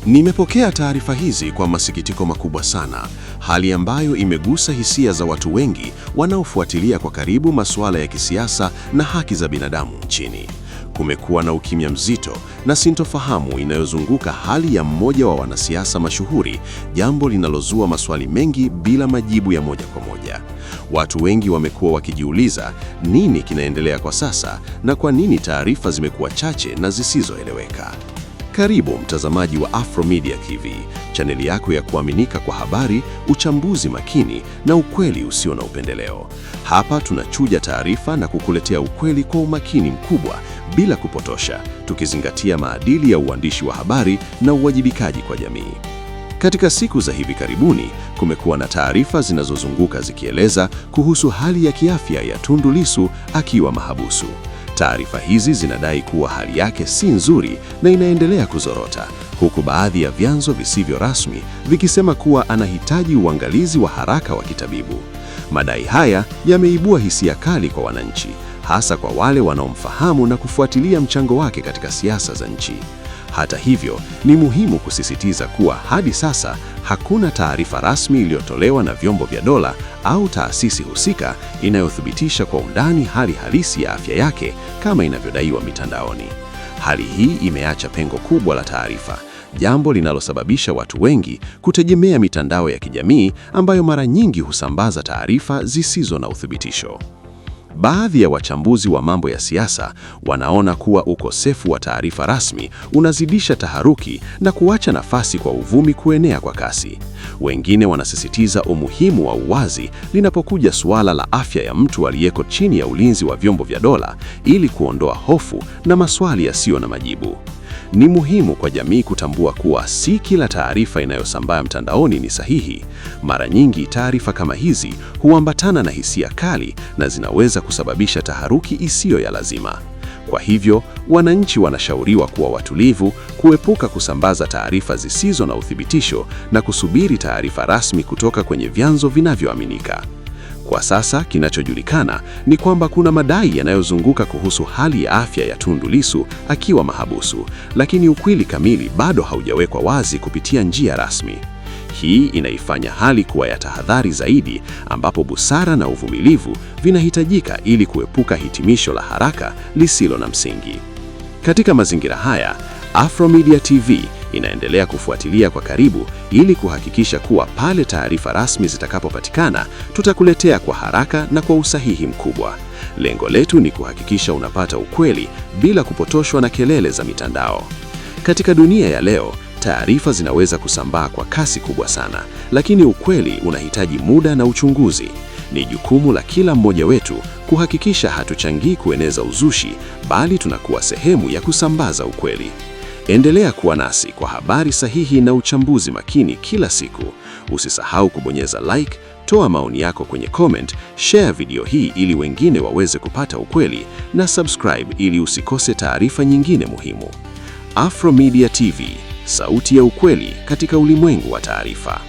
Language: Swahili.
Nimepokea taarifa hizi kwa masikitiko makubwa sana, hali ambayo imegusa hisia za watu wengi wanaofuatilia kwa karibu masuala ya kisiasa na haki za binadamu nchini. Kumekuwa na ukimya mzito na sintofahamu inayozunguka hali ya mmoja wa wanasiasa mashuhuri, jambo linalozua maswali mengi bila majibu ya moja kwa moja. Watu wengi wamekuwa wakijiuliza nini kinaendelea kwa sasa na kwa nini taarifa zimekuwa chache na zisizoeleweka. Karibu mtazamaji wa Afromedia TV, chaneli yako ya kuaminika kwa habari, uchambuzi makini na ukweli usio na upendeleo. Hapa tunachuja taarifa na kukuletea ukweli kwa umakini mkubwa bila kupotosha, tukizingatia maadili ya uandishi wa habari na uwajibikaji kwa jamii. Katika siku za hivi karibuni, kumekuwa na taarifa zinazozunguka zikieleza kuhusu hali ya kiafya ya Tundu Lissu akiwa mahabusu. Taarifa hizi zinadai kuwa hali yake si nzuri na inaendelea kuzorota, huku baadhi ya vyanzo visivyo rasmi vikisema kuwa anahitaji uangalizi wa haraka wa kitabibu. Madai haya yameibua hisia kali kwa wananchi, hasa kwa wale wanaomfahamu na kufuatilia mchango wake katika siasa za nchi. Hata hivyo, ni muhimu kusisitiza kuwa hadi sasa hakuna taarifa rasmi iliyotolewa na vyombo vya dola au taasisi husika inayothibitisha kwa undani hali halisi ya afya yake kama inavyodaiwa mitandaoni. Hali hii imeacha pengo kubwa la taarifa, jambo linalosababisha watu wengi kutegemea mitandao ya kijamii ambayo mara nyingi husambaza taarifa zisizo na uthibitisho. Baadhi ya wachambuzi wa mambo ya siasa wanaona kuwa ukosefu wa taarifa rasmi unazidisha taharuki na kuacha nafasi kwa uvumi kuenea kwa kasi. Wengine wanasisitiza umuhimu wa uwazi linapokuja suala la afya ya mtu aliyeko chini ya ulinzi wa vyombo vya dola ili kuondoa hofu na maswali yasiyo na majibu. Ni muhimu kwa jamii kutambua kuwa si kila taarifa inayosambaa mtandaoni ni sahihi. Mara nyingi taarifa kama hizi huambatana na hisia kali na zinaweza kusababisha taharuki isiyo ya lazima. Kwa hivyo, wananchi wanashauriwa kuwa watulivu, kuepuka kusambaza taarifa zisizo na uthibitisho na kusubiri taarifa rasmi kutoka kwenye vyanzo vinavyoaminika. Kwa sasa kinachojulikana ni kwamba kuna madai yanayozunguka kuhusu hali ya afya ya Tundu Lissu akiwa mahabusu, lakini ukweli kamili bado haujawekwa wazi kupitia njia rasmi. Hii inaifanya hali kuwa ya tahadhari zaidi, ambapo busara na uvumilivu vinahitajika ili kuepuka hitimisho la haraka lisilo na msingi. Katika mazingira haya, Afromedia TV inaendelea kufuatilia kwa karibu ili kuhakikisha kuwa pale taarifa rasmi zitakapopatikana, tutakuletea kwa haraka na kwa usahihi mkubwa. Lengo letu ni kuhakikisha unapata ukweli bila kupotoshwa na kelele za mitandao. Katika dunia ya leo, taarifa zinaweza kusambaa kwa kasi kubwa sana, lakini ukweli unahitaji muda na uchunguzi. Ni jukumu la kila mmoja wetu kuhakikisha hatuchangii kueneza uzushi, bali tunakuwa sehemu ya kusambaza ukweli. Endelea kuwa nasi kwa habari sahihi na uchambuzi makini kila siku. Usisahau kubonyeza like, toa maoni yako kwenye comment, share video hii ili wengine waweze kupata ukweli, na subscribe ili usikose taarifa nyingine muhimu. Afromedia TV, sauti ya ukweli katika ulimwengu wa taarifa.